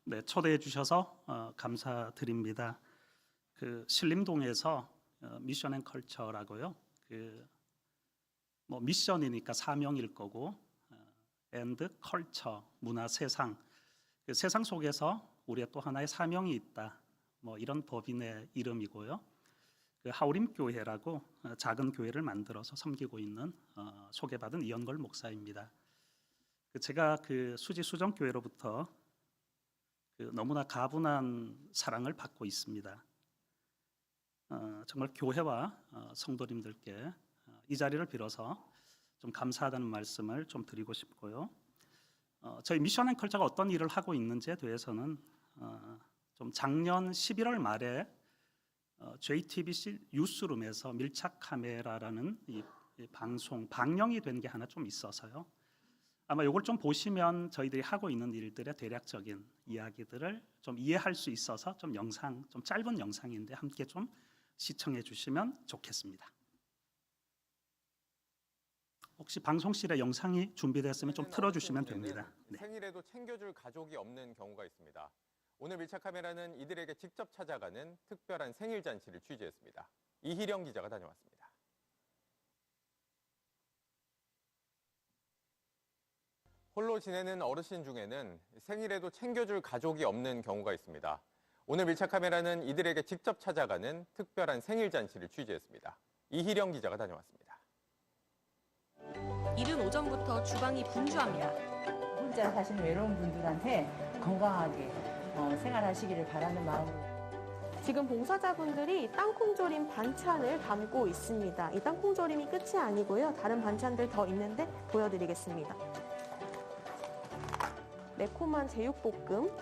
네, 초대해 주셔서 감사드립니다. 신림동에서 미션 앤 컬처라고요. 미션이니까 사명일 거고, 앤드 컬처, 문화 세상. 세상 속에서 우리의 또 하나의 사명이 있다. 이런 법인의 이름이고요. 하우림 교회라고 작은 교회를 만들어서 섬기고 있는 소개받은 이연걸 목사입니다. 제가 수지 수정 교회로부터 너무나 가분한 사랑을 받고 있습니다. 정말 교회와 성도님들께 이 자리를 빌어서 좀 감사하다는 말씀을 좀 드리고 싶고요. 저희 미션 앤 컬처가 어떤 일을 하고 있는지에 대해서는 좀 작년 11월 말에 JTBC 뉴스룸에서 밀착 카메라라는 이 방송 방영이 된 게 하나 좀 있어서요. 아마 이걸 좀 보시면 저희들이 하고 있는 일들의 대략적인 이야기들을 좀 이해할 수 있어서 좀 짧은 영상인데 함께 좀 시청해 주시면 좋겠습니다. 혹시 방송실에 영상이 준비됐으면 좀 틀어주시면 됩니다. 네. 생일에도 챙겨줄 가족이 없는 경우가 있습니다. 오늘 밀착 카메라는 이들에게 직접 찾아가는 특별한 생일 잔치를 취재했습니다. 이희령 기자가 다녀왔습니다. 홀로 지내는 어르신 중에는 생일에도 챙겨줄 가족이 없는 경우가 있습니다. 오늘 밀착 카메라는 이들에게 직접 찾아가는 특별한 생일 잔치를 취재했습니다. 이희령 기자가 다녀왔습니다. 이른 오전부터 주방이 분주합니다. 혼자 사시는 외로운 분들한테 건강하게 생활하시기를 바라는 마음으로. 지금 봉사자분들이 땅콩조림 반찬을 담고 있습니다. 이 땅콩조림이 끝이 아니고요. 다른 반찬들 더 있는데 보여드리겠습니다. 매콤한 제육볶음,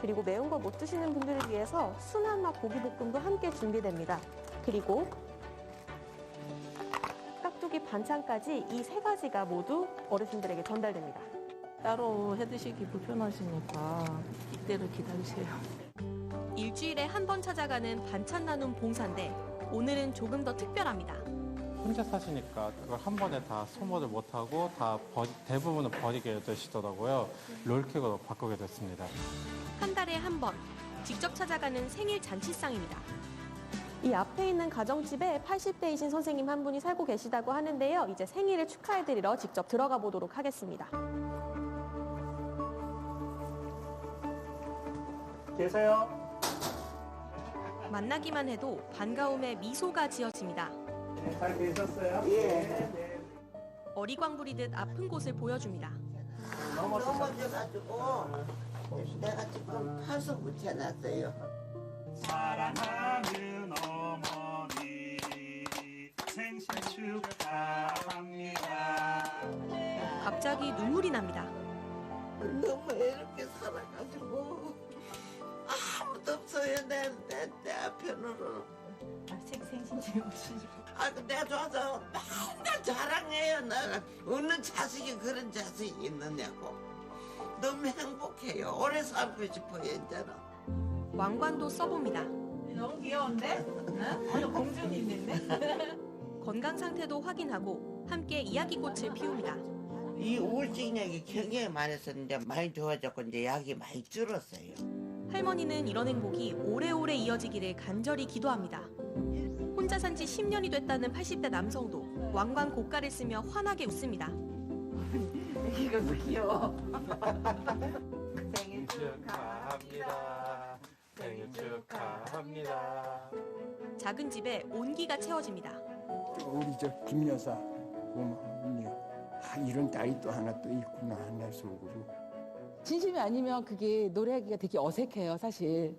그리고 매운 거 못 드시는 분들을 위해서 순한 맛 고기볶음도 함께 준비됩니다. 그리고 깍두기 반찬까지 이 세 가지가 모두 어르신들에게 전달됩니다. 따로 해드시기 불편하시니까 이때를 기다리세요. 일주일에 한 번 찾아가는 반찬 나눔 봉사인데 오늘은 조금 더 특별합니다. 혼자 사시니까 그걸 한 번에 다 소모를 못하고 대부분은 버리게 되시더라고요. 롤케이크로 바꾸게 됐습니다. 한 달에 한 번 직접 찾아가는 생일 잔치상입니다. 이 앞에 있는 가정집에 80대이신 선생님 한 분이 살고 계시다고 하는데요. 이제 생일을 축하해드리러 직접 들어가 보도록 하겠습니다. 계세요? 만나기만 해도 반가움에 미소가 지어집니다. 네, 잘 계셨어요? 예. 어리광 부리듯 아픈 곳을 보여줍니다. 넘어져가지고 내가 지금 파서 붙여놨어요. 사랑하는 어머니 생신 축하합니다. 갑자기 눈물이 납니다. 너무 이렇게 살아가지고 아무도 없어요. 내 앞편으로. 생신 즐거우시죠? 내가 좋아서 맨날 자랑해요. 내가 어느 자식이 그런 자식이 있느냐고. 너무 행복해요. 오래 살고 싶어요. 이제는. 왕관도 써봅니다. 너무 귀여운데? 오늘 공주님 있는데? 건강 상태도 확인하고 함께 이야기꽃을 피웁니다. 이 우울증 약이 굉장히 많이 썼는데 많이 좋아졌고 이제 약이 많이 줄었어요. 할머니는 이런 행복이 오래오래 이어지기를 간절히 기도합니다. 혼자 산 지 10년이 됐다는 80대 남성도 왕관 고가를 쓰며 환하게 웃습니다. 이거 귀여워. 생일 축하합니다. 생일 축하합니다. 작은 집에 온기가 채워집니다. 우리 김 여사 고마워. 이런 딸이 또 하나 또 있구나 내 속으로. 진심이 아니면 그게 노래하기가 되게 어색해요, 사실.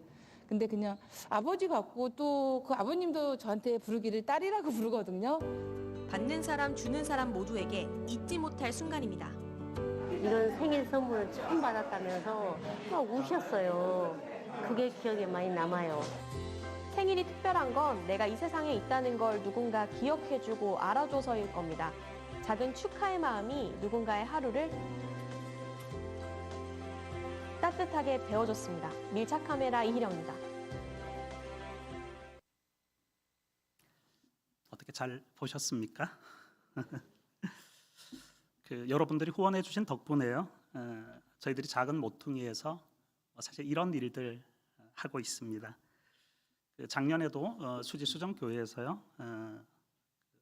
근데 그냥 아버지 같고 또 그 아버님도 저한테 부르기를 딸이라고 부르거든요. 받는 사람 주는 사람 모두에게 잊지 못할 순간입니다. 이런 생일 선물을 처음 받았다면서 막 우셨어요. 그게 기억에 많이 남아요. 생일이 특별한 건 내가 이 세상에 있다는 걸 누군가 기억해주고 알아줘서일 겁니다. 작은 축하의 마음이 누군가의 하루를 따뜻하게 데워줬습니다. 밀착 카메라 이희령입니다. 어떻게 잘 보셨습니까? 여러분들이 후원해 주신 덕분에요. 저희들이 작은 모퉁이에서 사실 이런 일들 하고 있습니다. 작년에도 수지수정교회에서요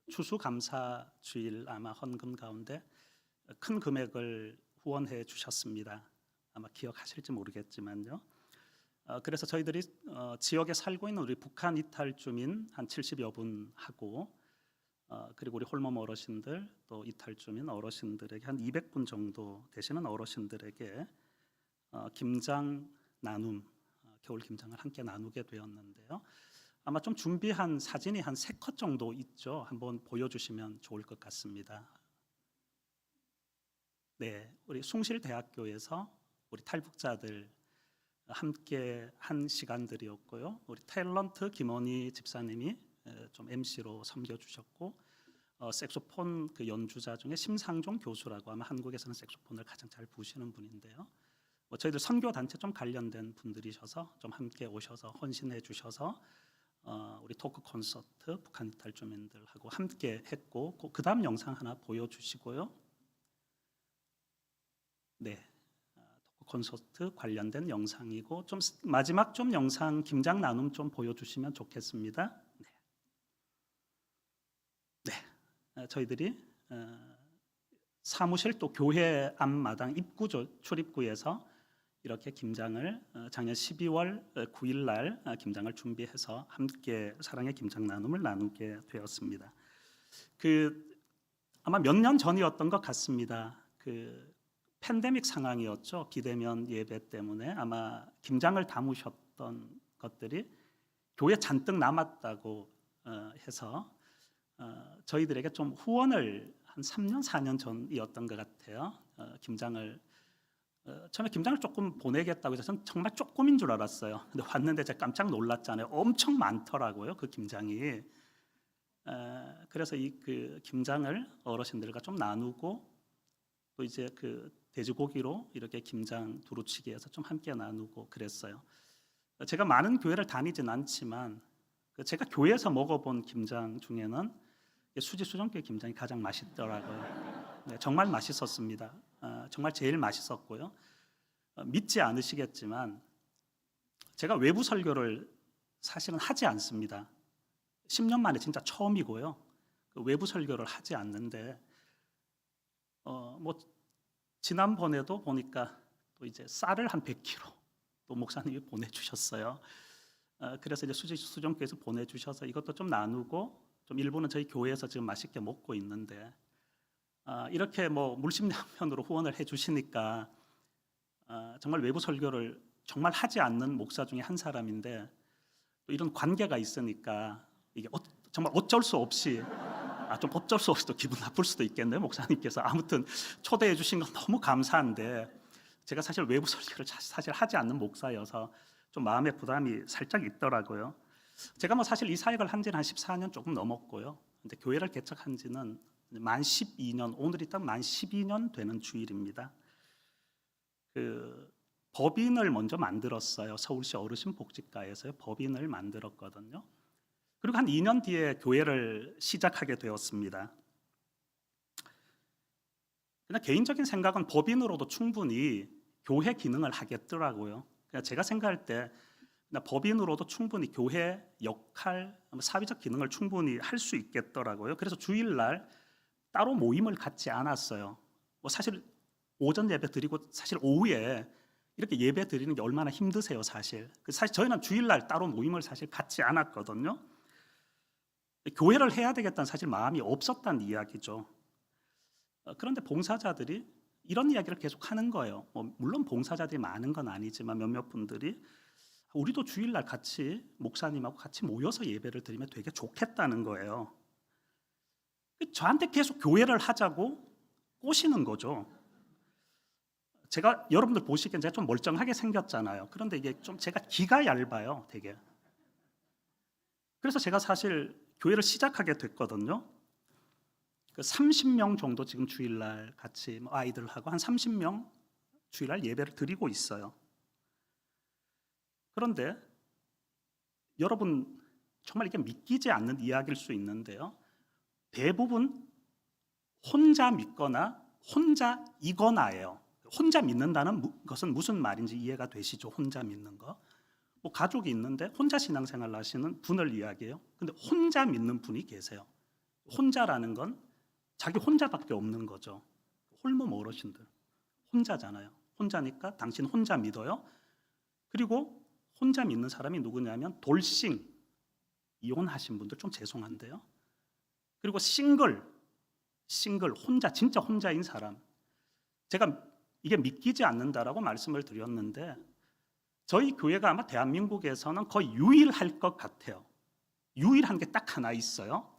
추수감사 주일 아마 헌금 가운데 큰 금액을 후원해 주셨습니다. 아마 기억하실지 모르겠지만요. 그래서 저희들이 지역에 살고 있는 우리 북한 이탈 주민 한 70여 분하고 그리고 우리 홀몸 어르신들 또 이탈 주민 어르신들에게 한 200분 정도 되시는 어르신들에게 김장 나눔 겨울 김장을 함께 나누게 되었는데요. 아마 좀 준비한 사진이 한 3컷 정도 있죠. 한번 보여주시면 좋을 것 같습니다. 네, 우리 숭실대학교에서 우리 탈북자들 함께 한 시간들이었고요. 우리 탤런트 김원희 집사님이 좀 MC로 섬겨주셨고 색소폰 그 연주자 중에 심상종 교수라고 아마 한국에서는 색소폰을 가장 잘 부시는 분인데요. 저희들 선교 단체 좀 관련된 분들이셔서 좀 함께 오셔서 헌신해 주셔서 우리 토크 콘서트 북한 이탈 주민들하고 함께 했고 그 다음 영상 하나 보여주시고요. 네, 토크 콘서트 관련된 영상이고 좀 마지막 좀 영상 김장 나눔 좀 보여주시면 좋겠습니다. 네, 저희들이 사무실 또 교회 앞마당 입구 출입구에서 이렇게 김장을 작년 12월 9일 날 김장을 준비해서 함께 사랑의 김장 나눔을 나누게 되었습니다. 아마 몇 년 전이었던 것 같습니다. 팬데믹 상황이었죠. 비대면 예배 때문에 아마 김장을 담으셨던 것들이 교회 잔뜩 남았다고 해서 저희들에게 좀 후원을 한 3년 4년 전이었던 것 같아요. 김장을 처음에 김장을 조금 보내겠다고 해서 저는 정말 조금인 줄 알았어요. 근데 왔는데 제가 깜짝 놀랐잖아요. 엄청 많더라고요, 그 김장이. 그래서 그 김장을 어르신들과 좀 나누고 또 이제 그 돼지고기로 이렇게 김장 두루치기해서 좀 함께 나누고 그랬어요. 제가 많은 교회를 다니진 않지만 제가 교회에서 먹어본 김장 중에는 수지수정교회 김장이 가장 맛있더라고요. 네, 정말 맛있었습니다. 정말 제일 맛있었고요. 믿지 않으시겠지만 제가 외부 설교를 사실은 하지 않습니다. 10년 만에 진짜 처음이고요. 외부 설교를 하지 않는데 지난번에도 보니까 또 이제 쌀을 한 100kg 또 목사님이 보내주셨어요. 그래서 이제 수지수정교회에서 보내주셔서 이것도 좀 나누고 좀 일부는 저희 교회에서 지금 맛있게 먹고 있는데 이렇게 물심양면으로 후원을 해주시니까 정말 외부 설교를 정말 하지 않는 목사 중에 한 사람인데 또 이런 관계가 있으니까 이게 정말 어쩔 수 없이 좀 어쩔 수 없이 또 기분 나쁠 수도 있겠네요, 목사님께서. 아무튼 초대해 주신 건 너무 감사한데 제가 사실 외부 설교를 사실 하지 않는 목사여서 좀 마음의 부담이 살짝 있더라고요. 제가 사실 이 사역을 한 지는 한 14년 조금 넘었고요. 근데 교회를 개척한 지는 만 12년, 오늘이 딱 만 12년 되는 주일입니다. 법인을 먼저 만들었어요. 서울시 어르신복지과에서요. 법인을 만들었거든요. 그리고 한 2년 뒤에 교회를 시작하게 되었습니다. 그냥 개인적인 생각은 법인으로도 충분히 교회 기능을 하겠더라고요. 제가 생각할 때 법인으로도 충분히 교회 역할, 사회적 기능을 충분히 할 수 있겠더라고요. 그래서 주일날 따로 모임을 갖지 않았어요. 사실 오전 예배 드리고 사실 오후에 이렇게 예배 드리는 게 얼마나 힘드세요, 사실. 사실 저희는 주일날 따로 모임을 사실 갖지 않았거든요. 교회를 해야 되겠다는 사실 마음이 없었다는 이야기죠. 그런데 봉사자들이 이런 이야기를 계속 하는 거예요. 물론 봉사자들이 많은 건 아니지만 몇몇 분들이 우리도 주일날 같이 목사님하고 같이 모여서 예배를 드리면 되게 좋겠다는 거예요. 저한테 계속 교회를 하자고 꼬시는 거죠. 제가 여러분들 보시기엔 제가 좀 멀쩡하게 생겼잖아요. 그런데 이게 좀 제가 기가 얇아요, 되게. 그래서 제가 사실 교회를 시작하게 됐거든요. 30명 정도 지금 주일날 같이 아이들하고 한 30명 주일날 예배를 드리고 있어요. 그런데 여러분 정말 이게 믿기지 않는 이야기일 수 있는데요. 대부분 혼자 믿거나 혼자이거나예요. 혼자 믿는다는 것은 무슨 말인지 이해가 되시죠? 혼자 믿는 거. 뭐 가족이 있는데 혼자 신앙생활을 하시는 분을 이야기해요. 근데 혼자 믿는 분이 계세요. 혼자라는 건 자기 혼자밖에 없는 거죠. 홀몸 어르신들 혼자잖아요. 혼자니까 당신 혼자 믿어요. 그리고 혼자 믿는 사람이 누구냐면 돌싱, 이혼하신 분들 좀 죄송한데요. 그리고 싱글 혼자, 진짜 혼자인 사람. 제가 이게 믿기지 않는다라고 말씀을 드렸는데 저희 교회가 아마 대한민국에서는 거의 유일할 것 같아요. 유일한 게 딱 하나 있어요.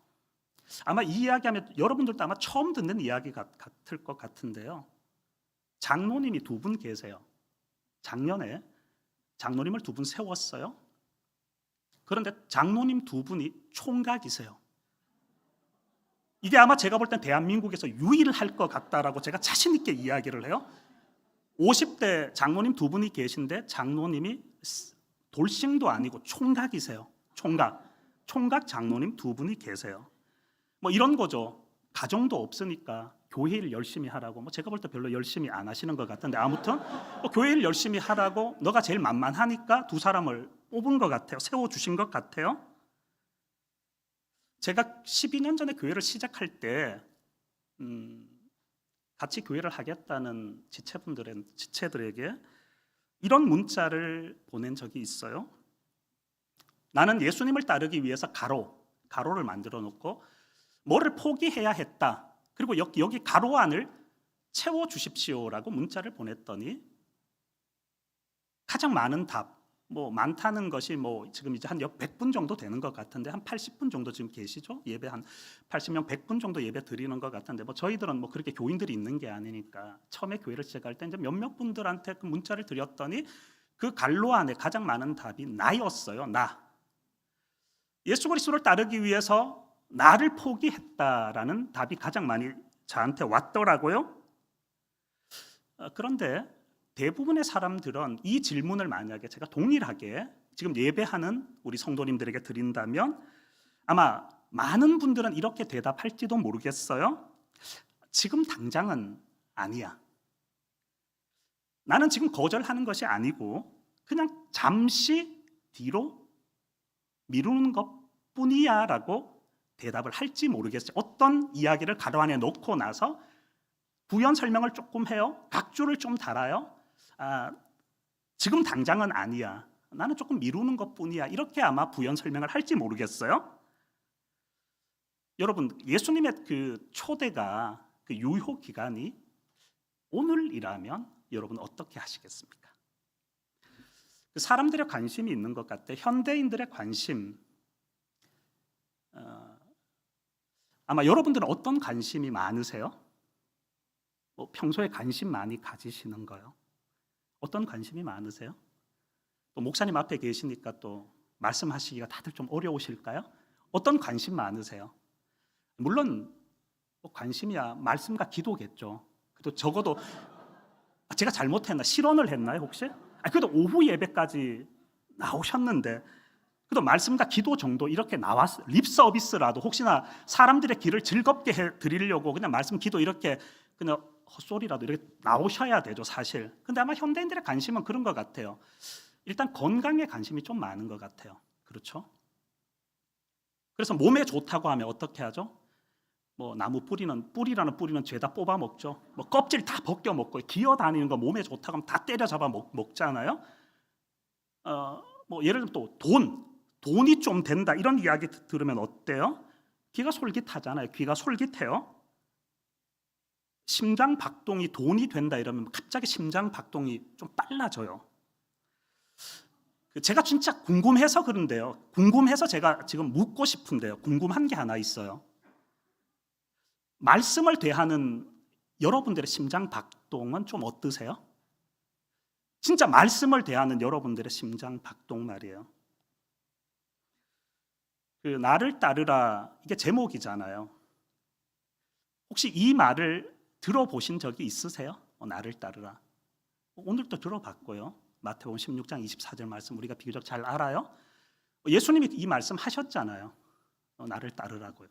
아마 이 이야기하면 여러분들도 아마 처음 듣는 이야기 같을 것 같은데요. 장로님이 2분 계세요. 작년에 장로님을 2분 세웠어요. 그런데 장로님 2분이 총각이세요. 이게 아마 제가 볼 땐 대한민국에서 유일할 것 같다라고 제가 자신 있게 이야기를 해요. 50대 장로님 2분이 계신데 장로님이 돌싱도 아니고 총각이세요. 총각 장로님 2분이 계세요. 뭐 이런 거죠. 가정도 없으니까 교회 일 열심히 하라고. 뭐 제가 볼 때 별로 열심히 안 하시는 것 같은데 아무튼 뭐 교회 일 열심히 하라고 너가 제일 만만하니까 2 사람을 뽑은 것 같아요. 세워주신 것 같아요. 제가 12년 전에 교회를 시작할 때 같이 교회를 하겠다는 지체들에게 이런 문자를 보낸 적이 있어요. 나는 예수님을 따르기 위해서 가로를 만들어 놓고 뭐를 포기해야 했다. 그리고 여기 가로 안을 채워주십시오라고 문자를 보냈더니 가장 많은 답, 뭐 많다는 것이 뭐 지금 이제 한 100분 정도 되는 것 같은데 한 80분 정도 지금 계시죠? 예배 한 80명 100분 정도 예배 드리는 것 같은데 뭐 저희들은 뭐 그렇게 교인들이 있는 게 아니니까 처음에 교회를 시작할 때 이제 몇몇 분들한테 그 문자를 드렸더니 그 갈로 안에 가장 많은 답이 나였어요. 나. 예수 그리스도를 따르기 위해서 나를 포기했다라는 답이 가장 많이 저한테 왔더라고요. 그런데 대부분의 사람들은 이 질문을 만약에 제가 동일하게 지금 예배하는 우리 성도님들에게 드린다면 아마 많은 분들은 이렇게 대답할지도 모르겠어요. 지금 당장은 아니야. 나는 지금 거절하는 것이 아니고 그냥 잠시 뒤로 미루는 것뿐이야 라고 대답을 할지 모르겠어요. 어떤 이야기를 가로 안에 놓고 나서 부연 설명을 조금 해요. 각주를 좀 달아요. 지금 당장은 아니야. 나는 조금 미루는 것뿐이야. 이렇게 아마 부연 설명을 할지 모르겠어요. 여러분, 예수님의 그 초대가 그 유효 기간이 오늘이라면 여러분 어떻게 하시겠습니까? 사람들의 관심이 있는 것 같아요. 현대인들의 관심. 아마 여러분들은 어떤 관심이 많으세요? 뭐 평소에 관심 많이 가지시는 거요? 어떤 관심이 많으세요? 또 목사님 앞에 계시니까 또 말씀하시기가 다들 좀 어려우실까요? 어떤 관심 많으세요? 물론 뭐 관심이야 말씀과 기도겠죠. 그래도 적어도 제가 잘못했나? 실언을 했나요 혹시? 그래도 오후 예배까지 나오셨는데 그래도 말씀과 기도 정도 이렇게 나왔 립 서비스라도 혹시나 사람들의 길을 즐겁게 해드리려고 그냥 말씀 기도 이렇게 그냥 헛소리라도 이렇게 나오셔야 되죠 사실. 근데 아마 현대인들의 관심은 그런 것 같아요. 일단 건강에 관심이 좀 많은 것 같아요. 그렇죠? 그래서 몸에 좋다고 하면 어떻게 하죠? 뭐 나무 뿌리라는 뿌리는 죄다 뽑아 먹죠. 뭐 껍질 다 벗겨 먹고 기어다니는 거 몸에 좋다고 하면 다 때려잡아 먹잖아요. 뭐 예를 들면 또 돈이 좀 된다 이런 이야기 들으면 어때요? 귀가 솔깃하잖아요. 귀가 솔깃해요. 심장 박동이 돈이 된다 이러면 갑자기 심장 박동이 좀 빨라져요. 제가 진짜 궁금해서 그런데요. 궁금해서 제가 지금 묻고 싶은데요. 궁금한 게 하나 있어요. 말씀을 대하는 여러분들의 심장 박동은 좀 어떠세요? 진짜 말씀을 대하는 여러분들의 심장 박동 말이에요. 그 나를 따르라 이게 제목이잖아요. 혹시 이 말을 들어보신 적이 있으세요? 나를 따르라. 오늘도 들어봤고요. 마태복음 16장 24절 말씀 우리가 비교적 잘 알아요. 예수님이 이 말씀 하셨잖아요. 나를 따르라고요.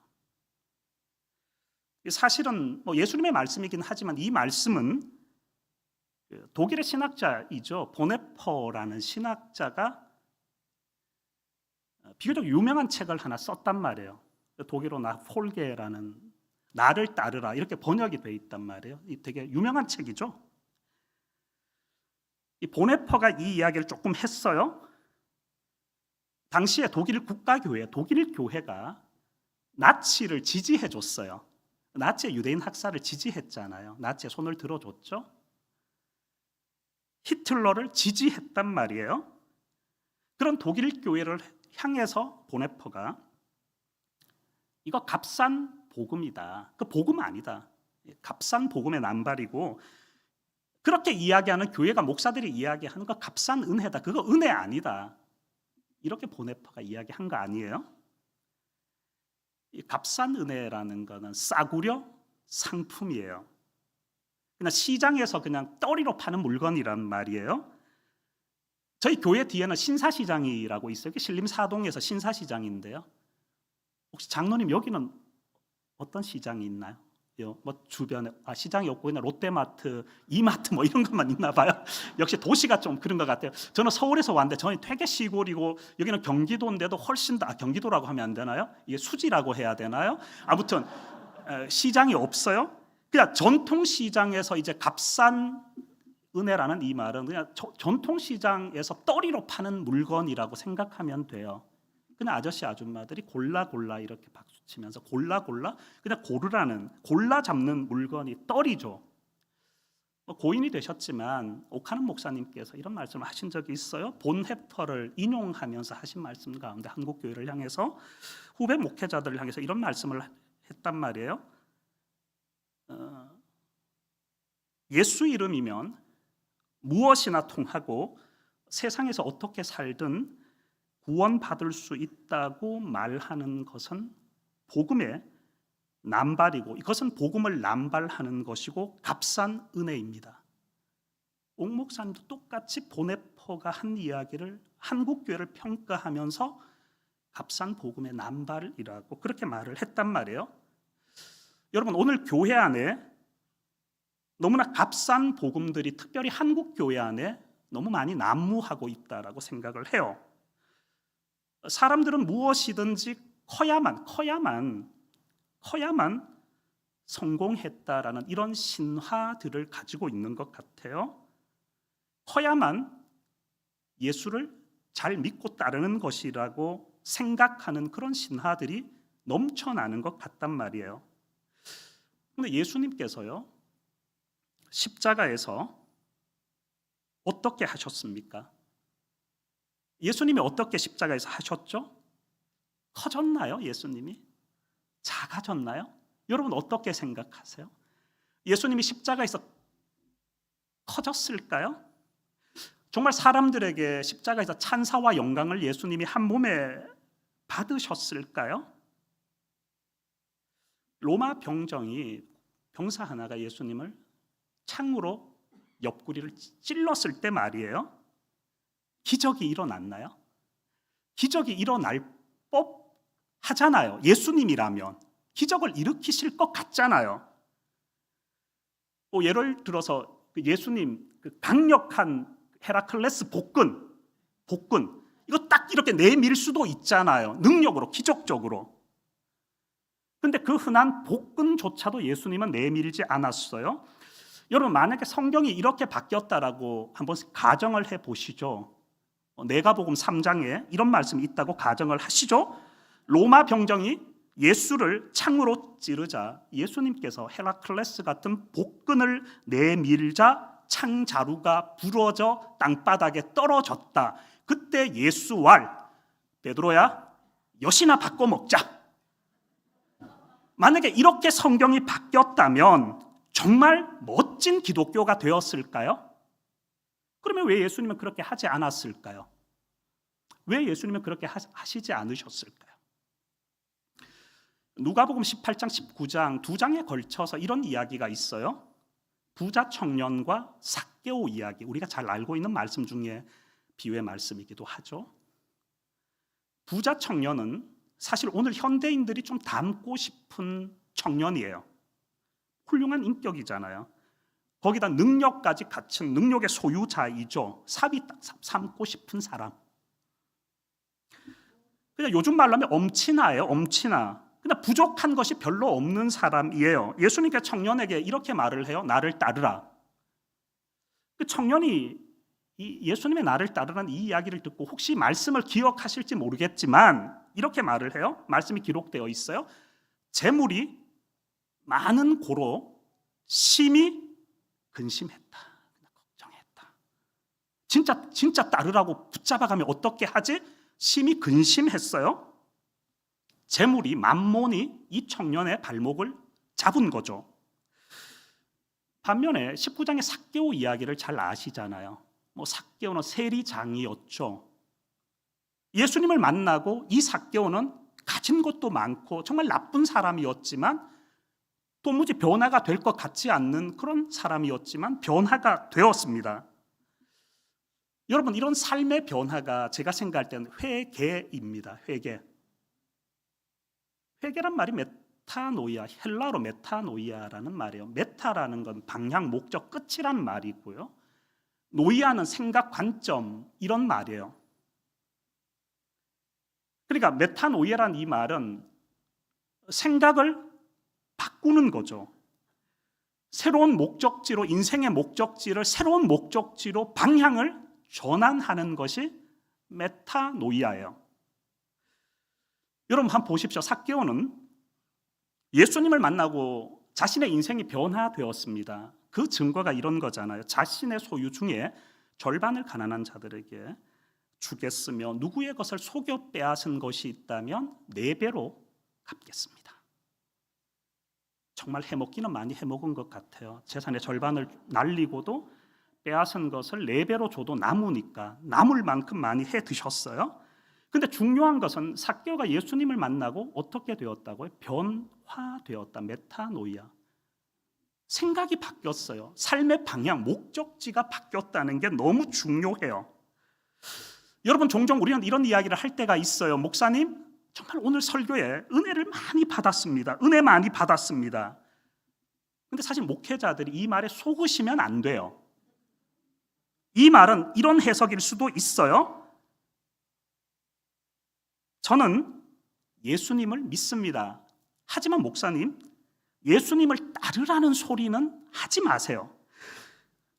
사실은 뭐 예수님의 말씀이긴 하지만 이 말씀은 독일의 신학자이죠. 보네퍼라는 신학자가 비교적 유명한 책을 하나 썼단 말이에요. 독일어 나 폴게라는 나를 따르라 이렇게 번역이 돼 있단 말이에요. 이 되게 유명한 책이죠. 이 보네퍼가 이 이야기를 조금 했어요. 당시에 독일 국가교회, 독일 교회가 나치를 지지해 줬어요. 나치의 유대인 학살을 지지했잖아요. 나치에 손을 들어줬죠. 히틀러를 지지했단 말이에요. 그런 독일 교회를 향해서 보네퍼가 이거 값싼 복음이다. 그 복음 아니다. 값싼 복음의 남발이고 그렇게 이야기하는 교회가 목사들이 이야기하는 거 값싼 은혜다. 그거 은혜 아니다. 이렇게 보네퍼가 이야기한 거 아니에요? 이 값싼 은혜라는 거는 싸구려 상품이에요. 그냥 시장에서 그냥 떨이로 파는 물건이란 말이에요. 저희 교회 뒤에는 신사시장이라고 있어요. 신림사동에서 신사시장인데요. 혹시 장로님 여기는 어떤 시장이 있나요? 뭐 주변에 시장이 없고 그냥 롯데마트, 이마트 뭐 이런 것만 있나 봐요. 역시 도시가 좀 그런 것 같아요. 저는 서울에서 왔는데 저는 되게 시골이고 여기는 경기도인데도 훨씬 더 경기도라고 하면 안 되나요? 이게 수지라고 해야 되나요? 아무튼 시장이 없어요. 그냥 전통 시장에서 이제 값싼 은혜라는 이 말은 그냥 전통 시장에서 떨이로 파는 물건이라고 생각하면 돼요. 그냥 아저씨 아줌마들이 골라 이렇게 박수 치면서 골라 그냥 골라 잡는 물건이 떨이죠. 고인이 되셨지만 오카는 목사님께서 이런 말씀을 하신 적이 있어요. 본헤퍼를 인용하면서 하신 말씀 가운데 한국 교회를 향해서 후배 목회자들을 향해서 이런 말씀을 했단 말이에요. 예수 이름이면 무엇이나 통하고 세상에서 어떻게 살든 구원받을 수 있다고 말하는 것은 복음의 남발이고 이것은 복음을 남발하는 것이고 값싼 은혜입니다. 옥 목사님도 똑같이 보네퍼가 한 이야기를 한국 교회를 평가하면서 값싼 복음의 남발이라고 그렇게 말을 했단 말이에요. 여러분 오늘 교회 안에 너무나 값싼 복음들이 특별히 한국 교회 안에 너무 많이 난무하고 있다라고 생각을 해요. 사람들은 무엇이든지 커야만 성공했다라는 이런 신화들을 가지고 있는 것 같아요. 커야만 예수를 잘 믿고 따르는 것이라고 생각하는 그런 신화들이 넘쳐나는 것 같단 말이에요. 근데 예수님께서요, 십자가에서 어떻게 하셨습니까? 예수님이 어떻게 십자가에서 하셨죠? 커졌나요? 예수님이? 작아졌나요? 여러분 어떻게 생각하세요? 예수님이 십자가에서 커졌을까요? 정말 사람들에게 십자가에서 찬사와 영광을 예수님이 한 몸에 받으셨을까요? 로마 병정이 병사 하나가 예수님을 창으로 옆구리를 찔렀을 때 말이에요. 기적이 일어났나요? 기적이 일어날 법하잖아요. 예수님이라면 기적을 일으키실 것 같잖아요. 예를 들어서 예수님 강력한 헤라클레스 복근 이거 딱 이렇게 내밀 수도 있잖아요. 능력으로, 기적적으로. 근데 그 흔한 복근조차도 예수님은 내밀지 않았어요. 여러분 만약에 성경이 이렇게 바뀌었다라고 한번 가정을 해보시죠. 내가복음 3장에 이런 말씀이 있다고 가정을 하시죠. 로마 병정이 예수를 창으로 찌르자 예수님께서 헤라클레스 같은 복근을 내밀자 창자루가 부러져 땅바닥에 떨어졌다. 그때 예수 왈 베드로야 엿이나 바꿔 먹자. 만약에 이렇게 성경이 바뀌었다면 정말 멋진 기독교가 되었을까요? 그러면 왜 예수님은 그렇게 하지 않았을까요? 왜 예수님은 그렇게 하시지 않으셨을까요? 누가복음 18장, 19장 두 장에 걸쳐서 이런 이야기가 있어요. 부자 청년과 삭개오 이야기, 우리가 잘 알고 있는 말씀 중에 비유의 말씀이기도 하죠. 부자 청년은 사실 오늘 현대인들이 좀 닮고 싶은 청년이에요. 훌륭한 인격이잖아요. 거기다 능력까지 갖춘 능력의 소유자이죠. 삽이 딱 삼고 싶은 사람. 그냥 요즘 말로 하면 엄친아예요. 엄친아. 근데 부족한 것이 별로 없는 사람이에요. 예수님께서 청년에게 이렇게 말을 해요. 나를 따르라. 그 청년이 이 예수님의 나를 따르라는 이 이야기를 듣고 혹시 말씀을 기억하실지 모르겠지만 이렇게 말을 해요. 말씀이 기록되어 있어요. 재물이 많은 고로 심히 근심했다. 걱정했다. 진짜 따르라고 붙잡아가면 어떻게 하지? 심히 근심했어요. 재물이 만몬이 이 청년의 발목을 잡은 거죠. 반면에 19장의 삭개오 이야기를 잘 아시잖아요. 삭개오는 세리장이었죠. 예수님을 만나고 이 삭개오는 가진 것도 많고 정말 나쁜 사람이었지만 도무지 변화가 될 것 같지 않는 그런 사람이었지만 변화가 되었습니다. 여러분, 이런 삶의 변화가 제가 생각할 때는 회개입니다. 회개. 회개란 말이 메타노이아, 헬라어로 메타노이아라는 말이에요. 메타라는 건 방향, 목적, 끝이란 말이고요. 노이아는 생각, 관점, 이런 말이에요. 그러니까 메타노이아란 이 말은 생각을 바꾸는 거죠. 새로운 목적지로, 인생의 목적지를 새로운 목적지로 방향을 전환하는 것이 메타노이아예요. 여러분 한번 보십시오. 삭개오는 예수님을 만나고 자신의 인생이 변화되었습니다. 그 증거가 이런 거잖아요. 자신의 소유 중에 절반을 가난한 자들에게 주겠으며 누구의 것을 속여 빼앗은 것이 있다면 4배로 갚겠습니다. 정말 해먹기는 많이 해먹은 것 같아요. 재산의 절반을 날리고도 빼앗은 것을 4배로 줘도 남으니까 남을 만큼 많이 해 드셨어요. 근데 중요한 것은 삭개오가 예수님을 만나고 어떻게 되었다고요? 변화되었다. 메타노이아. 생각이 바뀌었어요. 삶의 방향, 목적지가 바뀌었다는 게 너무 중요해요. 여러분, 종종 우리는 이런 이야기를 할 때가 있어요. 목사님, 정말 오늘 설교에 은혜를 많이 받았습니다. 은혜 많이 받았습니다. 근데 사실 목회자들이 이 말에 속으시면 안 돼요. 이 말은 이런 해석일 수도 있어요. 저는 예수님을 믿습니다. 하지만 목사님, 예수님을 따르라는 소리는 하지 마세요.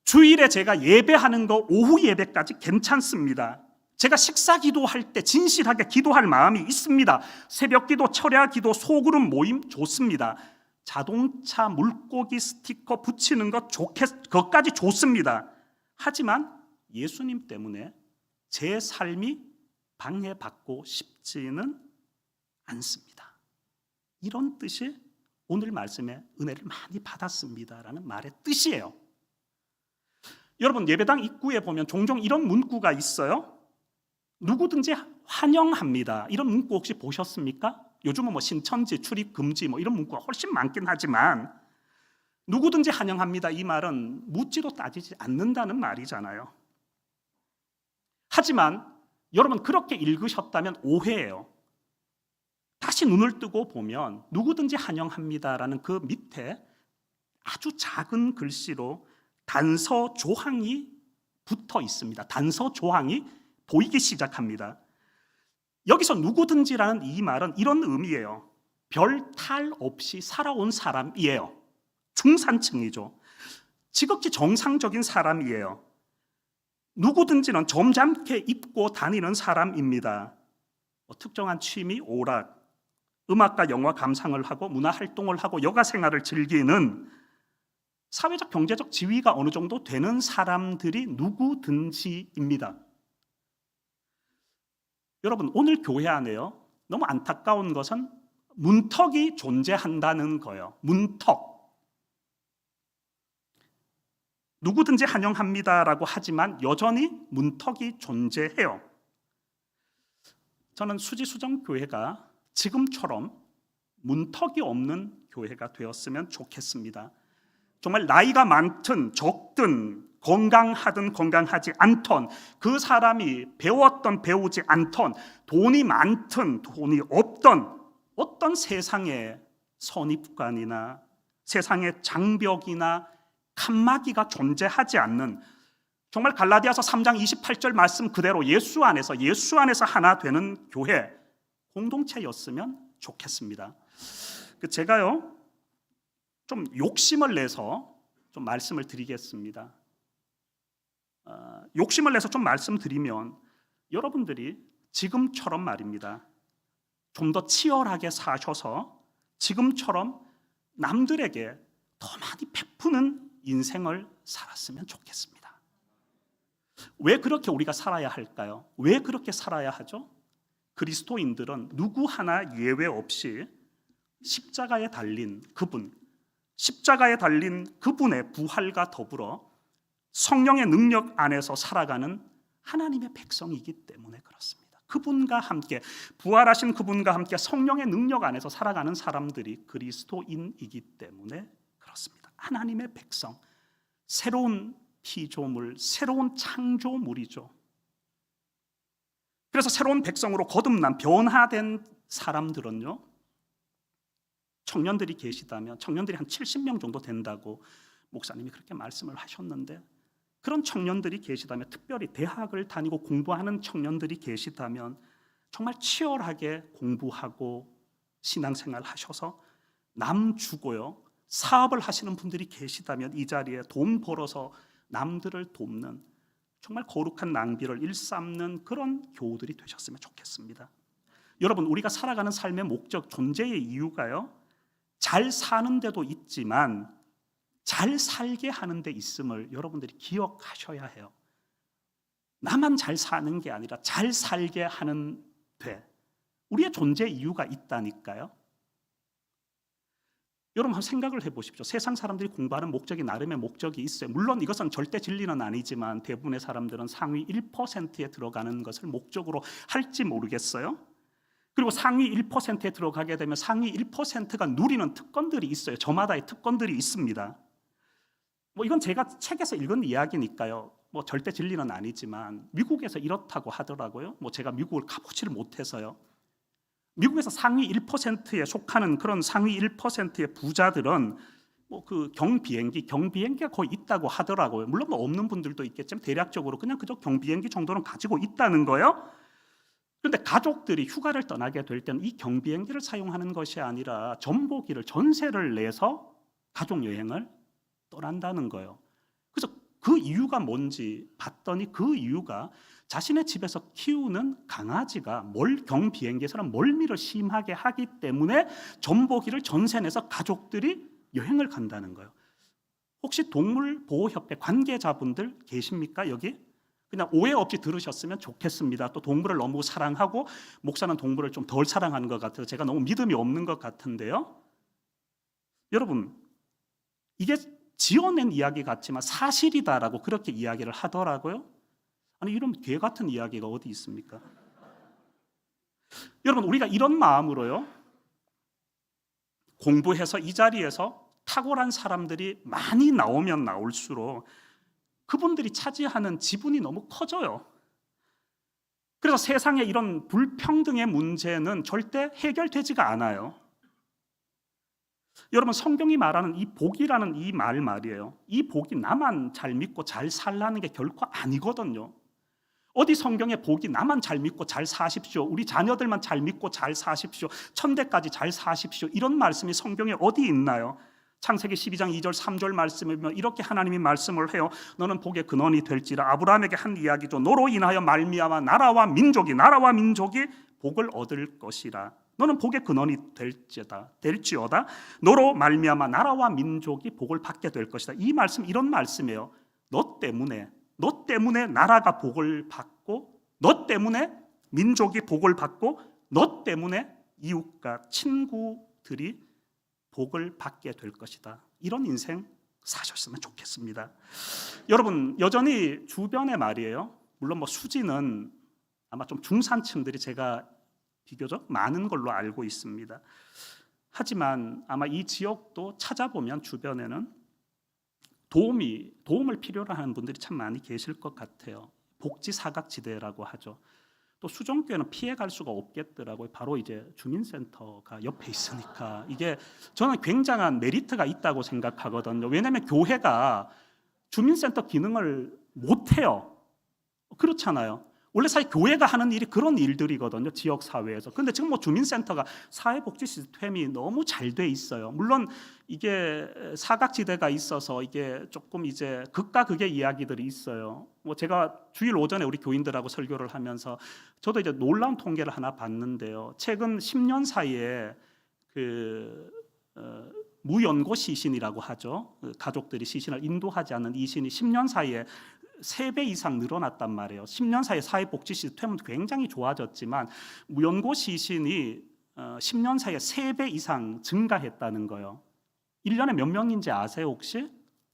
주일에 제가 예배하는 거 오후 예배까지 괜찮습니다. 제가 식사 기도할 때 진실하게 기도할 마음이 있습니다. 새벽 기도, 철야 기도, 소그룹 모임 좋습니다. 자동차 물고기 스티커 붙이는 것 그것까지 좋습니다. 하지만 예수님 때문에 제 삶이 방해받고 싶지는 않습니다. 이런 뜻이 오늘 말씀에 은혜를 많이 받았습니다라는 말의 뜻이에요. 여러분, 예배당 입구에 보면 종종 이런 문구가 있어요. 누구든지 환영합니다. 이런 문구 혹시 보셨습니까? 요즘은 신천지, 출입 금지 이런 문구가 훨씬 많긴 하지만 누구든지 환영합니다. 이 말은 묻지도 따지지 않는다는 말이잖아요. 하지만 여러분, 그렇게 읽으셨다면 오해예요. 다시 눈을 뜨고 보면 누구든지 환영합니다라는 그 밑에 아주 작은 글씨로 단서 조항이 붙어 있습니다. 단서 조항이 보이기 시작합니다. 여기서 누구든지라는 이 말은 이런 의미예요. 별 탈 없이 살아온 사람이에요. 중산층이죠. 지극히 정상적인 사람이에요. 누구든지는 점잖게 입고 다니는 사람입니다. 특정한 취미, 오락, 음악과 영화 감상을 하고 문화활동을 하고 여가생활을 즐기는 사회적 경제적 지위가 어느 정도 되는 사람들이 누구든지입니다. 여러분, 오늘 교회 안에요, 너무 안타까운 것은 문턱이 존재한다는 거예요. 문턱. 누구든지 환영합니다라고 하지만 여전히 문턱이 존재해요. 저는 수지수정교회가 지금처럼 문턱이 없는 교회가 되었으면 좋겠습니다. 정말 나이가 많든 적든 건강하든 건강하지 않던 그 사람이 배웠던 배우지 않던 돈이 많든 돈이 없던 어떤 세상의 선입관이나 세상의 장벽이나 칸막이가 존재하지 않는, 정말 갈라디아서 3장 28절 말씀 그대로 예수 안에서 하나 되는 교회 공동체였으면 좋겠습니다. 제가요 좀 욕심을 내서 좀 말씀을 드리겠습니다. 욕심을 내서 좀 말씀드리면, 여러분들이 지금처럼 말입니다, 좀 더 치열하게 사셔서 지금처럼 남들에게 더 많이 베푸는 인생을 살았으면 좋겠습니다. 왜 그렇게 우리가 살아야 할까요? 왜 그렇게 살아야 하죠? 그리스도인들은 누구 하나 예외 없이 십자가에 달린 그분의 부활과 더불어 성령의 능력 안에서 살아가는 하나님의 백성이기 때문에 그렇습니다. 그분과 함께, 부활하신 그분과 함께 성령의 능력 안에서 살아가는 사람들이 그리스도인이기 때문에 그렇습니다. 하나님의 백성, 새로운 피조물, 새로운 창조물이죠. 그래서 새로운 백성으로 거듭난 변화된 사람들은요, 청년들이 계시다면, 청년들이 한 70명 정도 된다고 목사님이 그렇게 말씀을 하셨는데, 그런 청년들이 계시다면, 특별히 대학을 다니고 공부하는 청년들이 계시다면 정말 치열하게 공부하고 신앙생활 하셔서 남 주고요, 사업을 하시는 분들이 계시다면 이 자리에 돈 벌어서 남들을 돕는, 정말 거룩한 낭비를 일삼는 그런 교우들이 되셨으면 좋겠습니다. 여러분, 우리가 살아가는 삶의 목적, 존재의 이유가요, 잘 사는 데도 있지만 잘 살게 하는 데 있음을 여러분들이 기억하셔야 해요. 나만 잘 사는 게 아니라 잘 살게 하는 데 우리의 존재 이유가 있다니까요. 여러분 한번 생각을 해보십시오. 세상 사람들이 공부하는 목적이 나름의 목적이 있어요. 물론 이것은 절대 진리는 아니지만 대부분의 사람들은 상위 1%에 들어가는 것을 목적으로 할지 모르겠어요. 그리고 상위 1%에 들어가게 되면 상위 1%가 누리는 특권들이 있어요. 저마다의 특권들이 있습니다. 이건 제가 책에서 읽은 이야기니까요. 절대 진리는 아니지만 미국에서 이렇다고 하더라고요. 제가 미국을 가보지를 못해서요. 미국에서 상위 1%에 속하는 그런 상위 1%의 부자들은 그 경비행기가 거의 있다고 하더라고요. 물론 없는 분들도 있겠지만 대략적으로 그냥 그저 경비행기 정도는 가지고 있다는 거예요. 그런데 가족들이 휴가를 떠나게 될 때는 이 경비행기를 사용하는 것이 아니라 전세를 내서 가족 여행을 떠난다는 거예요. 그래서 그 이유가 뭔지 봤더니 그 이유가 자신의 집에서 키우는 강아지가 경비행기에서는 멀미를 심하게 하기 때문에 전보기를 전세 내서 가족들이 여행을 간다는 거예요. 혹시 동물보호협회 관계자분들 계십니까? 여기? 그냥 오해 없이 들으셨으면 좋겠습니다. 또 동물을 너무 사랑하고 목사는 동물을 좀 덜 사랑하는 것 같아서 제가 너무 믿음이 없는 것 같은데요. 여러분, 이게 지어낸 이야기 같지만 사실이다라고 그렇게 이야기를 하더라고요. 아니, 이런 개 같은 이야기가 어디 있습니까? 여러분, 우리가 이런 마음으로요, 공부해서 이 자리에서 탁월한 사람들이 많이 나오면 나올수록 그분들이 차지하는 지분이 너무 커져요. 그래서 세상의 이런 불평등의 문제는 절대 해결되지가 않아요. 여러분, 성경이 말하는 이 복이라는 이 말이에요. 이 복이 나만 잘 믿고 잘 살라는 게 결코 아니거든요. 어디 성경에 복이 나만 잘 믿고 잘 사십시오, 우리 자녀들만 잘 믿고 잘 사십시오, 천대까지 잘 사십시오, 이런 말씀이 성경에 어디 있나요? 창세기 12장 2절 3절 말씀에 보면 이렇게 하나님이 말씀을 해요. 너는 복의 근원이 될지라. 아브라함에게 한 이야기죠. 너로 인하여 말미암아 나라와 민족이 복을 얻을 것이라. 너는 복의 근원이 될지어다. 너로 말미암아 나라와 민족이 복을 받게 될 것이다. 이 말씀, 이런 말씀이에요. 너 때문에 나라가 복을 받고, 너 때문에 민족이 복을 받고, 너 때문에 이웃과 친구들이 복을 받게 될 것이다. 이런 인생 사셨으면 좋겠습니다. 여러분, 여전히 주변에 말이에요. 물론 수지는 아마 좀 중산층들이 제가 비교적 많은 걸로 알고 있습니다. 하지만 아마 이 지역도 찾아보면 주변에는 도움을 필요로 하는 분들이 참 많이 계실 것 같아요. 복지 사각지대라고 하죠. 또 또 수종교회는 피해갈 수가 없겠더라고요. 바로 이제 주민센터가 옆에 있으니까 이게 저는 굉장한 메리트가 있다고 생각하거든요. 왜냐하면 교회가 주민센터 기능을 못해요. 그렇잖아요. 원래 사실 교회가 하는 일이 그런 일들이거든요. 지역 사회에서. 근데 지금 뭐 주민센터가 사회복지 시스템이 너무 잘 돼 있어요. 물론 이게 사각지대가 있어서 이게 조금 이제 극과 극의 이야기들이 있어요. 뭐 제가 주일 오전에 우리 교인들하고 설교를 하면서 저도 이제 놀라운 통계를 하나 봤는데요. 최근 10년 사이에 무연고 시신이라고 하죠. 가족들이 시신을 인도하지 않는 이 시신이 10년 사이에 3배 이상 늘어났단 말이에요. 10년 사이에 사회복지 시스템은 굉장히 좋아졌지만 무연고 시신이 10년 사이에 3배 이상 증가했다는 거예요. 1년에 몇 명인지 아세요 혹시?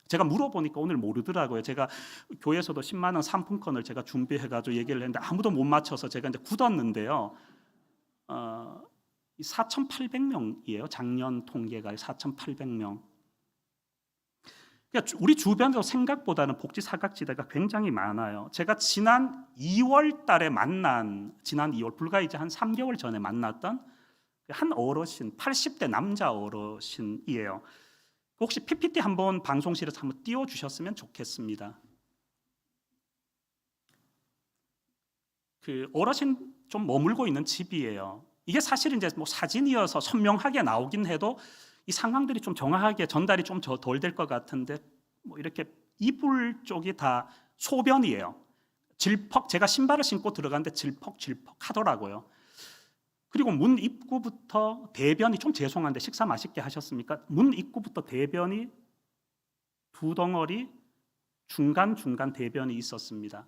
제가 물어보니까 오늘 모르더라고요. 제가 교회에서도 10만 원 상품권을 제가 준비해가지고 얘기를 했는데 아무도 못 맞춰서 제가 이제 굳었는데요. 4,800명이에요. 작년 통계가 4,800명. 그러니까 우리 주변에서 생각보다는 복지 사각지대가 굉장히 많아요. 제가 지난 2월 달에 만난, 지난 2월 불과 이제 한 3개월 전에 만났던 한 어르신, 80대 남자 어르신이에요. 혹시 PPT 한번 방송실에서 한번 띄워주셨으면 좋겠습니다. 그 어르신 좀 머물고 있는 집이에요. 이게 사실 이제 뭐 사진이어서 선명하게 나오긴 해도 이 상황들이 좀 정확하게 전달이 좀 덜 될 것 같은데 뭐 이렇게 이불 쪽이 다 소변이에요. 질퍽, 제가 신발을 신고 들어갔는데 질퍽질퍽 하더라고요. 그리고 문 입구부터 대변이, 좀 죄송한데 식사 맛있게 하셨습니까? 문 입구부터 대변이 2덩어리, 중간중간 대변이 있었습니다.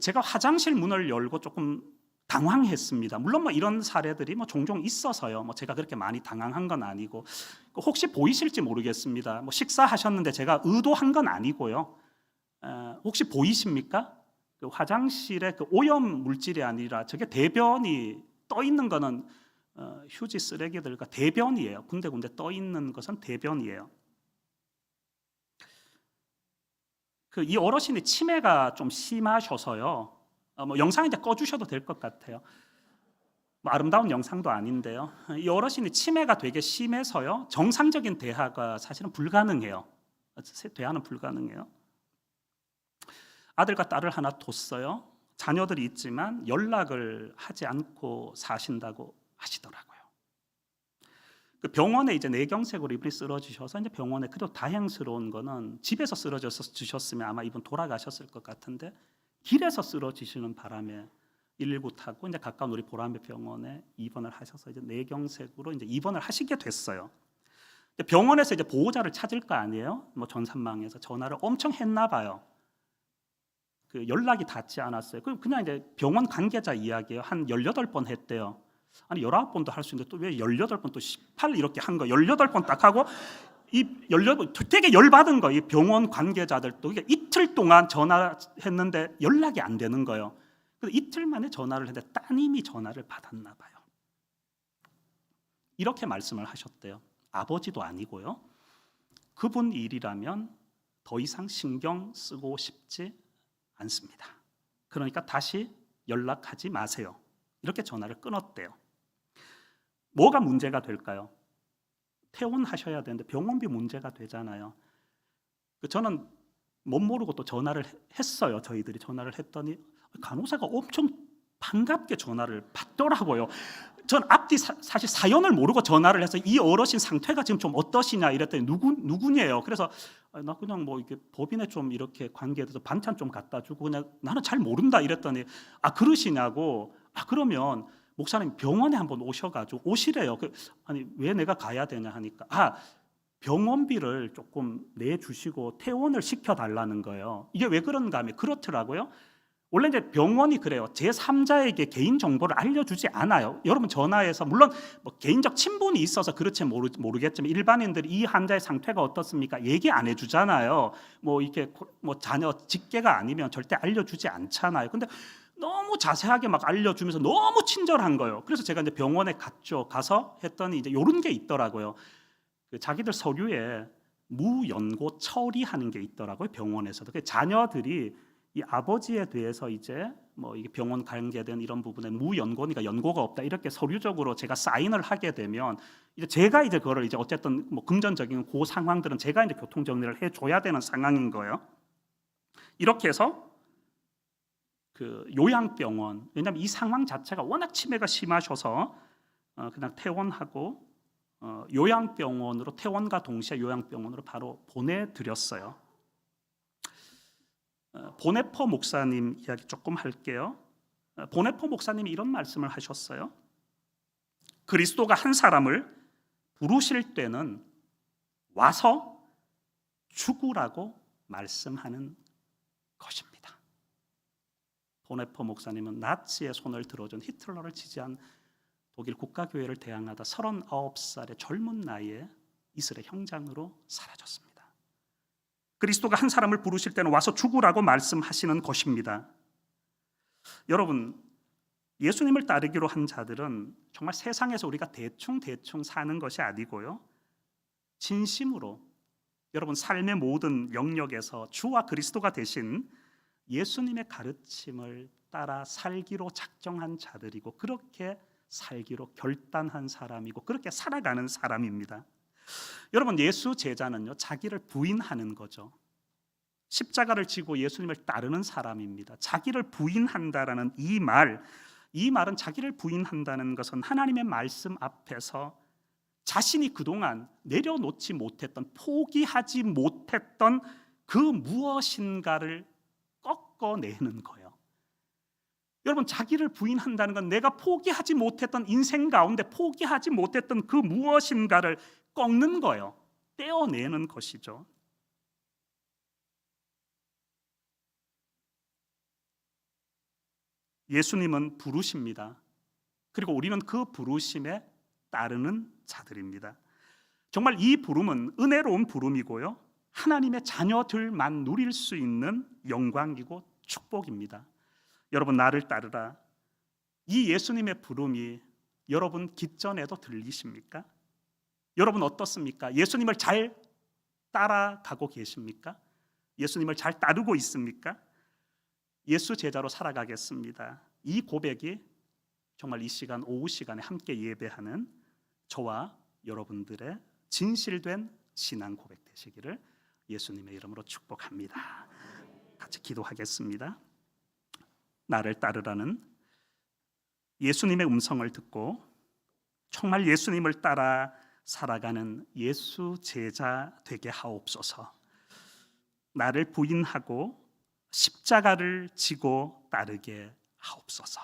제가 화장실 문을 열고 조금 당황했습니다. 물론 뭐 이런 사례들이 뭐 종종 있어서요. 뭐 제가 그렇게 많이 당황한 건 아니고, 혹시 보이실지 모르겠습니다. 뭐 식사하셨는데 제가 의도한 건 아니고요. 혹시 보이십니까? 그 화장실에 그 오염 물질이 아니라 저게 대변이 떠 있는 거는 휴지 쓰레기들과 대변이에요. 군데군데 떠 있는 것은 대변이에요. 이 어르신이 치매가 좀 심하셔서요. 뭐 영상 이제 꺼주셔도 될 것 같아요. 뭐 아름다운 영상도 아닌데요. 이 어르신이 치매가 되게 심해서요. 정상적인 대화가 사실은 불가능해요. 대화는 불가능해요. 아들과 딸을 하나 뒀어요. 자녀들이 있지만 연락을 하지 않고 사신다고 하시더라고요. 그 병원에 이제 뇌경색으로 이분이 쓰러지셔서 이제 병원에, 그래도 다행스러운 거는 집에서 쓰러지셨으면 아마 이분 돌아가셨을 것 같은데 길에서 쓰러지시는 바람에 119 타고 이제 가까운 우리 보람의 병원에 입원을 하셔서 이제 뇌경색으로 이제 입원을 하시게 됐어요. 병원에서 이제 보호자를 찾을 거 아니에요? 뭐 전산망에서 전화를 엄청 했나 봐요. 그 연락이 닿지 않았어요. 그냥 이제 병원 관계자 이야기예요. 한 18번 했대요. 아니 19번도 할 수 있는데 또 왜 18번 또 18 이렇게 한 거, 18번 딱 하고 이 18번 되게 열받은 거, 이 병원 관계자들도. 이틀 동안 전화했는데 연락이 안 되는 거예요. 그래서 이틀 만에 전화를 했는데 따님이 전화를 받았나 봐요. 이렇게 말씀을 하셨대요. 아버지도 아니고요. 그분 일이라면 더 이상 신경 쓰고 싶지 않습니다. 그러니까 다시 연락하지 마세요. 이렇게 전화를 끊었대요. 뭐가 문제가 될까요? 퇴원하셔야 되는데 병원비 문제가 되잖아요. 저는 못 모르고 또 전화를 했어요. 저희들이 전화를 했더니 간호사가 엄청 반갑게 전화를 받더라고요. 전 앞뒤 사실 사연을 모르고 전화를 해서 이 어르신 상태가 지금 좀 어떠시냐 이랬더니 누구냐요. 그래서 나 그냥 뭐 이렇게 법인에 좀 이렇게 관계돼서 반찬 좀 갖다 주고 그냥 나는 잘 모른다 이랬더니 그러시냐고. 그러면 목사님 병원에 한번 오셔가지고 오시래요. 아니 왜 내가 가야 되냐 하니까 병원비를 조금 내주시고 퇴원을 시켜달라는 거예요. 이게 왜 그런가 하면 그렇더라고요. 원래 이제 병원이 그래요. 제3자에게 개인 정보를 알려주지 않아요. 여러분 전화해서 물론 뭐 개인적 친분이 있어서 그렇지 모르겠지만 일반인들이 이 환자의 상태가 어떻습니까? 얘기 안 해주잖아요. 뭐 이렇게 뭐 자녀 직계가 아니면 절대 알려주지 않잖아요. 근데 너무 자세하게 막 알려주면서 너무 친절한 거예요. 그래서 제가 이제 병원에 갔죠. 가서 했더니 이제 이런 게 있더라고요. 자기들 서류에 무연고 처리하는 게 있더라고요. 병원에서도. 자녀들이 이 아버지에 대해서 이제 뭐 이게 병원 관계된 이런 부분에 무연고니까 연고가 없다 이렇게 서류적으로 제가 사인을 하게 되면 이제 제가 이제 그거를 이제 어쨌든 뭐 금전적인 그 상황들은 제가 이제 교통 정리를 해줘야 되는 상황인 거예요. 이렇게 해서 그 요양병원, 왜냐하면 이 상황 자체가 워낙 치매가 심하셔서 그냥 퇴원하고 요양병원으로, 퇴원과 동시에 요양병원으로 바로 보내드렸어요. 보네퍼 목사님 이야기 조금 할게요. 보네퍼 목사님이 이런 말씀을 하셨어요. 그리스도가 한 사람을 부르실 때는 와서 죽으라고 말씀하는 것입니다. 보네퍼 목사님은 나치의 손을 들어준 히틀러를 지지한 독일 국가교회를 대항하다 39살의 젊은 나이에 이스라엘 형장으로 사라졌습니다. 그리스도가 한 사람을 부르실 때는 와서 죽으라고 말씀하시는 것입니다. 여러분, 예수님을 따르기로 한 자들은 정말 세상에서 우리가 대충 사는 것이 아니고요, 진심으로 여러분 삶의 모든 영역에서 주와 그리스도가 되신 예수님의 가르침을 따라 살기로 작정한 자들이고, 그렇게 살기로 결단한 사람이고, 그렇게 살아가는 사람입니다. 여러분, 예수 제자는요, 자기를 부인하는 거죠. 십자가를 지고 예수님을 따르는 사람입니다. 자기를 부인한다라는 이 말은 자기를 부인한다는 것은 하나님의 말씀 앞에서 자신이 그동안 내려놓지 못했던, 포기하지 못했던 그 무엇인가를 꺾어내는 거예요. 여러분, 자기를 부인한다는 건 내가 포기하지 못했던 인생 가운데 포기하지 못했던 그 무엇인가를 꺾는 거예요. 떼어내는 것이죠. 예수님은 부르십니다. 그리고 우리는 그 부르심에 따르는 자들입니다. 정말 이 부름은 은혜로운 부름이고요, 하나님의 자녀들만 누릴 수 있는 영광이고 축복입니다. 여러분, 나를 따르라, 이 예수님의 부름이 여러분 깃전에도 들리십니까? 여러분 어떻습니까? 예수님을 잘 따라가고 계십니까? 예수님을 잘 따르고 있습니까? 예수 제자로 살아가겠습니다. 이 고백이 정말 이 시간, 오후 시간에 함께 예배하는 저와 여러분들의 진실된 신앙 고백 되시기를 예수님의 이름으로 축복합니다. 같이 기도하겠습니다. 나를 따르라는 예수님의 음성을 듣고 정말 예수님을 따라 살아가는 예수 제자 되게 하옵소서. 나를 부인하고 십자가를 지고 따르게 하옵소서.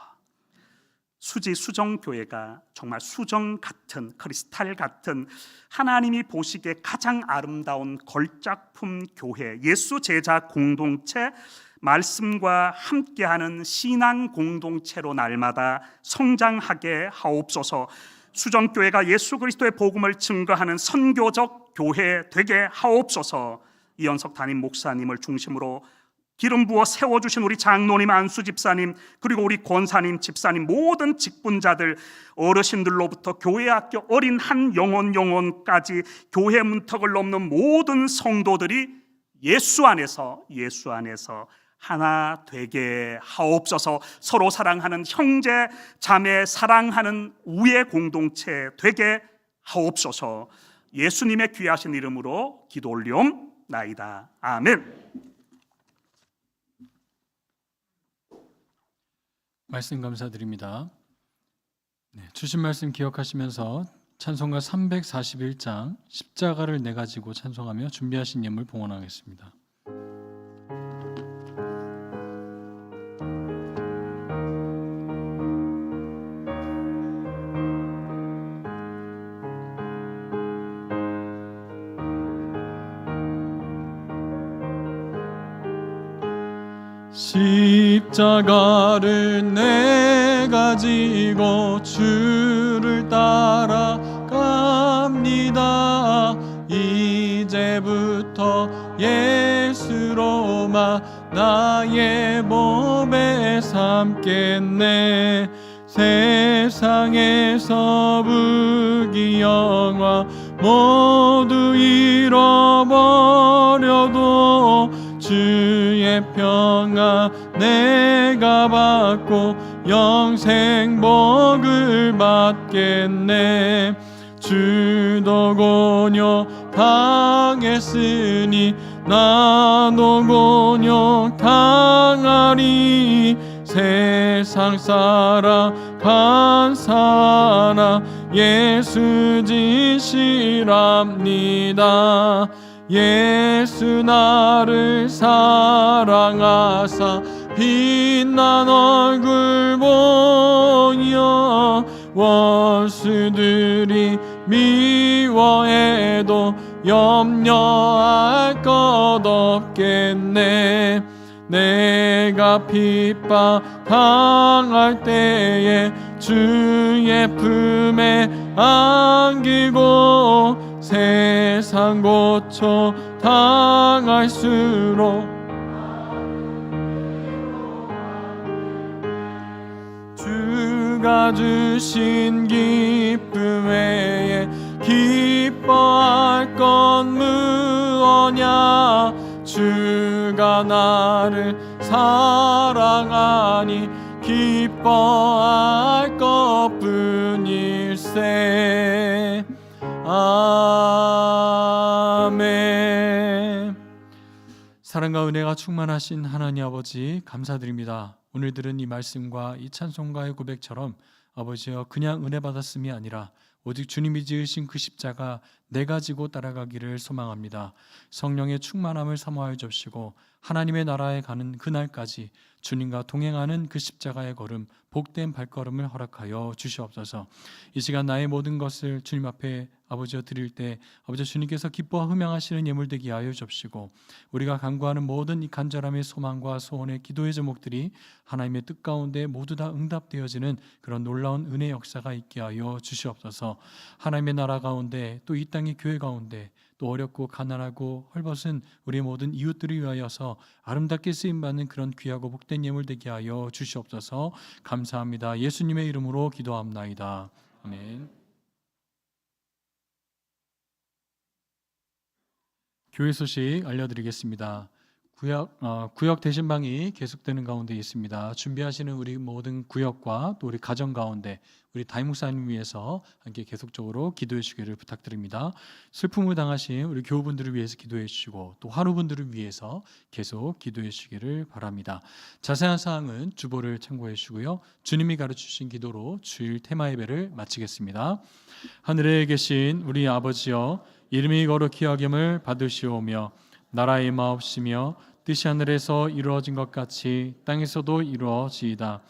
수정교회가 정말 수정 같은, 크리스탈 같은, 하나님이 보시기에 가장 아름다운 걸작품 교회, 예수 제자 공동체, 말씀과 함께하는 신앙 공동체로 날마다 성장하게 하옵소서. 수정교회가 예수 그리스도의 복음을 증거하는 선교적 교회 되게 하옵소서. 이현석 담임 목사님을 중심으로 기름 부어 세워주신 우리 장로님, 안수 집사님, 그리고 우리 권사님, 집사님, 모든 직분자들, 어르신들로부터 교회 학교 어린 한 영혼까지 교회 문턱을 넘는 모든 성도들이 예수 안에서 하나 되게 하옵소서. 서로 사랑하는 형제 자매 사랑하는 우애 공동체 되게 하옵소서. 예수님의 귀하신 이름으로 기도 올리옵나이다. 아멘. 말씀 감사드립니다. 주신 말씀 기억하시면서 찬송가 341장 십자가를 내가 지고 찬송하며 준비하신 예물 봉헌하겠습니다. 십자가를 내가 지고 주를 따라갑니다. 이제부터 예수로만 나의 몸에 삼겠네. 세상에서 부귀 영화 모두 잃어버려도 주의 주의 평안 내가 받고 영생 복을 받겠네. 주도 곤욕 당했으니 나도 곤욕 당하리. 세상 사랑 감사하나 예수 진실합니다. 예수 나를 사랑하사 빛난 얼굴 보여 원수들이 미워해도 염려할 것 없겠네. 내가 핍박 당할 때에 주의 품에 안기고 세상 고초 당할수록 주가 주신 기쁨 외에 기뻐할 건 무엇냐. 주가 나를 사랑하니 기뻐할 것뿐일세. 아멘. 사랑과 은혜가 충만하신 하나님 아버지 감사드립니다. 오늘 들은 이 말씀과 이 찬송가의 고백처럼 아버지여 그냥 은혜 받았음이 아니라 오직 주님이 지으신 그 십자가 내가 지고 따라가기를 소망합니다. 성령의 충만함을 사모하여 주시고 하나님의 나라에 가는 그날까지 주님과 동행하는 그 십자가의 걸음, 복된 발걸음을 허락하여 주시옵소서. 이 시간 나의 모든 것을 주님 앞에 아버지여 드릴 때 아버지 주님께서 기뻐 흠양하시는 예물 되게 하여 주시고 우리가 간구하는 모든 이 간절함의 소망과 소원의 기도의 제목들이 하나님의 뜻 가운데 모두 다 응답되어지는 그런 놀라운 은혜 역사가 있게 하여 주시옵소서. 하나님의 나라 가운데 또 이 땅의 교회 가운데 또 어렵고 가난하고 헐벗은 우리 모든 이웃들을 위하여서 아름답게 쓰임받는 그런 귀하고 복된 예물 되게 하여 주시옵소서. 감사합니다. 예수님의 이름으로 기도합나이다. 아멘. 교회 소식 알려드리겠습니다. 구역 대신방이 계속되는 가운데 있습니다. 준비하시는 우리 모든 구역과 또 우리 가정 가운데 우리 담임 목사님 위해서 함께 계속적으로 기도해 주시기를 부탁드립니다. 슬픔을 당하신 우리 교우분들을 위해서 기도해 주시고 또 환우분들을 위해서 계속 기도해 주시기를 바랍니다. 자세한 사항은 주보를 참고해 주시고요. 주님이 가르치신 기도로 주일 테마 예배를 마치겠습니다. 하늘에 계신 우리 아버지여 이름이 거룩히 여김을 받으시오며 나라의 마옵시며 뜻이 하늘에서 이루어진 것 같이 땅에서도 이루어지이다.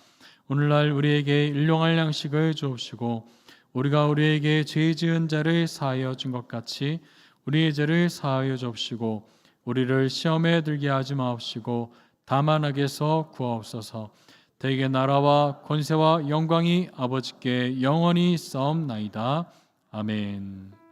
오늘날 우리에게 일용할 양식을 주옵시고 우리가 우리에게 죄 지은 자를 사하여 준 것 같이 우리의 죄를 사하여 주옵시고 우리를 시험에 들게 하지 마옵시고 다만 악에서 구하옵소서. 대개 나라와 권세와 영광이 아버지께 영원히 싸움나이다. 아멘.